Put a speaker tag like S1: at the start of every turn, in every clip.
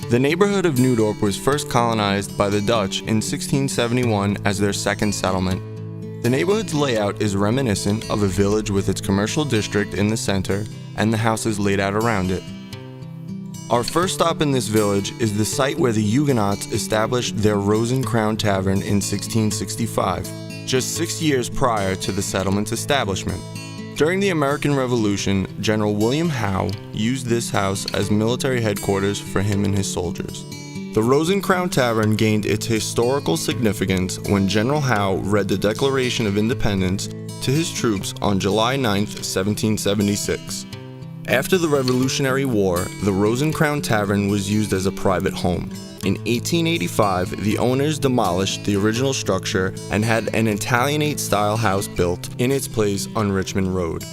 S1: The neighborhood of New Dorp was first colonized by the Dutch in 1671 as their second settlement. The neighborhood's layout is reminiscent of a village with its commercial district in the center and the houses laid out around it. Our first stop in this village is the site where the Huguenots established their Rose and Crown Tavern in 1665, just 6 years prior to the settlement's establishment. During the American Revolution, General William Howe used this house as military headquarters for him and his soldiers. The Rose and Crown Tavern gained its historical significance when General Howe read the Declaration of Independence to his troops on July 9, 1776. After the Revolutionary War, the Rose and Crown Tavern was used as a private home. In 1885, the owners demolished the original structure and had an Italianate-style house built in its place on Richmond Road.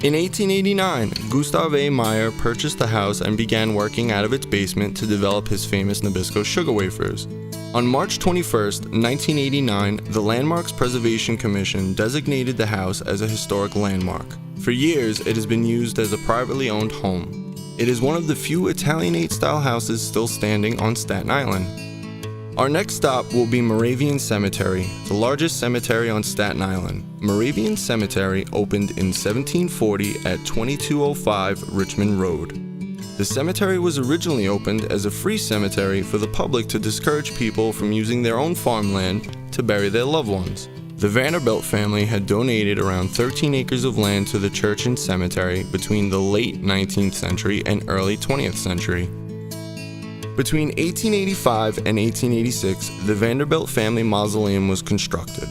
S1: In 1889, Gustav A. Meyer purchased the house and began working out of its basement to develop his famous Nabisco sugar wafers. On March 21, 1989, the Landmarks Preservation Commission designated the house as a historic landmark. For years, it has been used as a privately owned home. It is one of the few Italianate-style houses still standing on Staten Island. Our next stop will be Moravian Cemetery, the largest cemetery on Staten Island. Moravian Cemetery opened in 1740 at 2205 Richmond Road. The cemetery was originally opened as a free cemetery for the public to discourage people from using their own farmland to bury their loved ones. The Vanderbilt family had donated around 13 acres of land to the church and cemetery between the late 19th century and early 20th century. Between 1885 and 1886, the Vanderbilt family mausoleum was constructed.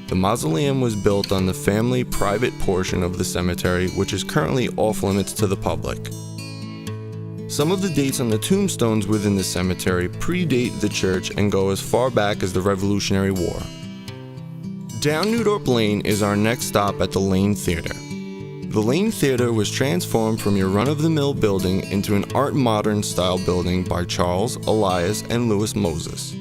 S1: The mausoleum was built on the family private portion of the cemetery, which is currently off limits to the public. Some of the dates on the tombstones within the cemetery predate the church and go as far back as the Revolutionary War. Down New Dorp Lane is our next stop at the Lane Theater. The Lane Theater was transformed from your run-of-the-mill building into an Art Modern style building by Charles, Elias, and Louis Moses.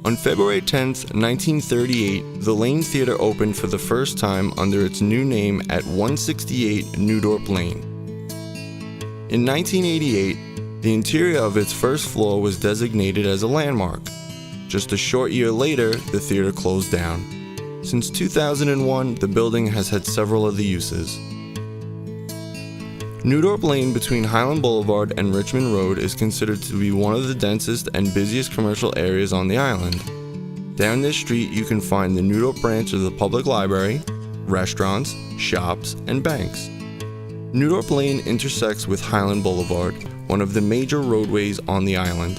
S1: On February 10, 1938, the Lane Theater opened for the first time under its new name at 168 New Dorp Lane. In 1988, the interior of its first floor was designated as a landmark. Just a short year later, the theater closed down. Since 2001, the building has had several other uses. New Dorp Lane between Highland Boulevard and Richmond Road is considered to be one of the densest and busiest commercial areas on the island. Down this street, you can find the New Dorp branch of the public library, restaurants, shops, and banks. New Dorp Lane intersects with Highland Boulevard, one of the major roadways on the island.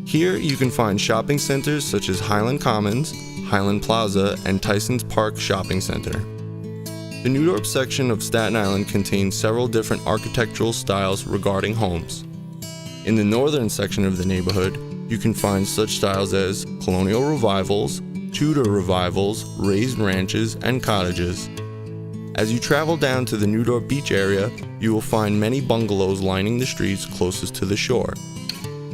S1: Here, you can find shopping centers such as Highland Commons, Highland Plaza, and Tyson's Park Shopping Center. The New Dorp section of Staten Island contains several different architectural styles regarding homes. In the northern section of the neighborhood, you can find such styles as colonial revivals, Tudor revivals, raised ranches, and cottages. As you travel down to the New Dorp Beach area, you will find many bungalows lining the streets closest to the shore.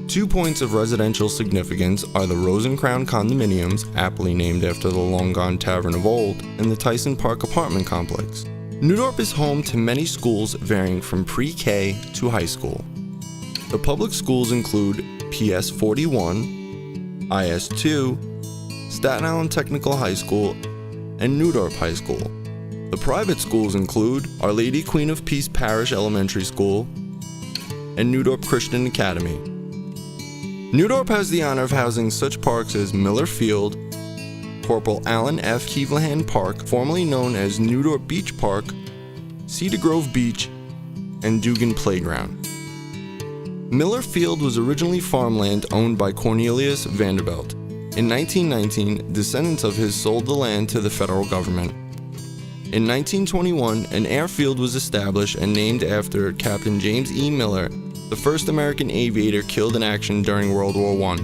S1: 2 points of residential significance are the Rose and Crown condominiums, aptly named after the long-gone tavern of old, and the Tyson Park apartment complex. New Dorp is home to many schools varying from pre-K to high school. The public schools include PS 41, IS 2, Staten Island Technical High School, and New Dorp High School. The private schools include Our Lady Queen of Peace Parish Elementary School and New Dorp Christian Academy. New Dorp has the honor of housing such parks as Miller Field, Corporal Allen F. Cleveland Park, formerly known as New Dorp Beach Park, Cedar Grove Beach, and Dugan Playground. Miller Field was originally farmland owned by Cornelius Vanderbilt. In 1919, descendants of his sold the land to the federal government. In 1921, an airfield was established and named after Captain James E. Miller, the first American aviator killed in action during World War I.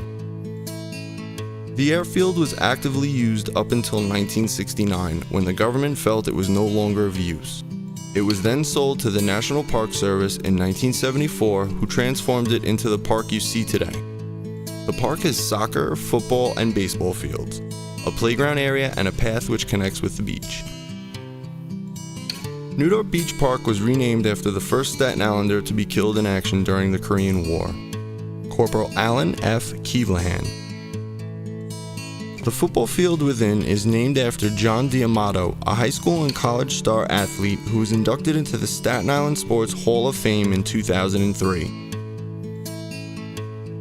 S1: The airfield was actively used up until 1969, when the government felt it was no longer of use. It was then sold to the National Park Service in 1974, who transformed it into the park you see today. The park has soccer, football, and baseball fields, a playground area, and a path which connects with the beach. New Dorp Beach Park was renamed after the first Staten Islander to be killed in action during the Korean War. Corporal Alan F. Keevlahan. The football field within is named after John D'Amato, a high school and college star athlete who was inducted into the Staten Island Sports Hall of Fame in 2003.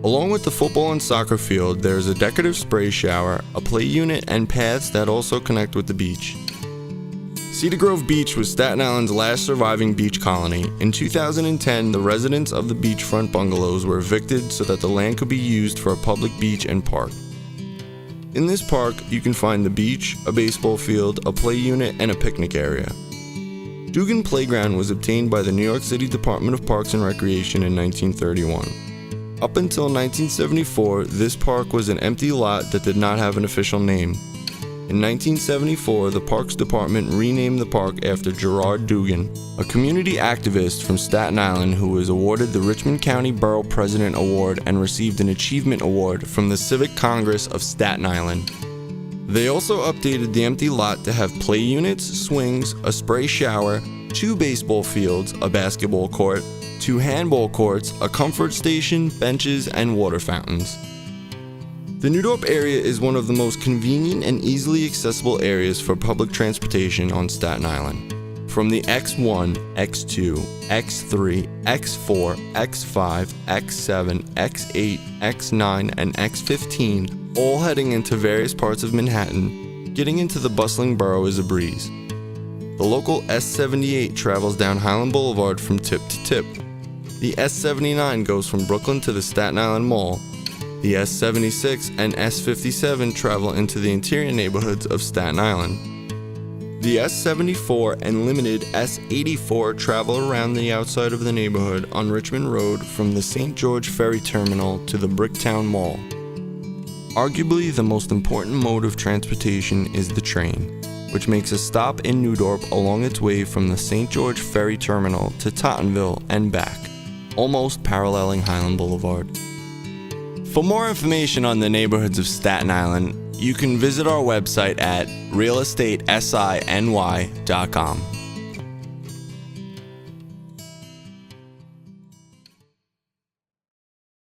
S1: Along with the football and soccer field, there is a decorative spray shower, a play unit, and paths that also connect with the beach. Cedar Grove Beach was Staten Island's last surviving beach colony. In 2010, the residents of the beachfront bungalows were evicted so that the land could be used for a public beach and park. In this park, you can find the beach, a baseball field, a play unit, and a picnic area. Dugan Playground was obtained by the New York City Department of Parks and Recreation in 1931. Up until 1974, this park was an empty lot that did not have an official name. In 1974, the Parks Department renamed the park after Gerard Dugan, a community activist from Staten Island who was awarded the Richmond County Borough President Award and received an Achievement Award from the Civic Congress of Staten Island. They also updated the empty lot to have play units, swings, a spray shower, 2 baseball fields, a basketball court, 2 handball courts, a comfort station, benches, and water fountains. The New Dorp area is one of the most convenient and easily accessible areas for public transportation on Staten Island. From the X1, X2, X3, X4, X5, X7, X8, X9, and X15, all heading into various parts of Manhattan, getting into the bustling borough is a breeze. The local S78 travels down Highland Boulevard from tip to tip. The S79 goes from Brooklyn to the Staten Island Mall. The S76 and S57 travel into the interior neighborhoods of Staten Island. The S74 and limited S84 travel around the outside of the neighborhood on Richmond Road from the St. George Ferry Terminal to the Bricktown Mall. Arguably the most important mode of transportation is the train, which makes a stop in New Dorp along its way from the St. George Ferry Terminal to Tottenville and back, almost paralleling Highland Boulevard. For more information on the neighborhoods of Staten Island, you can visit our website at realestatesiny.com.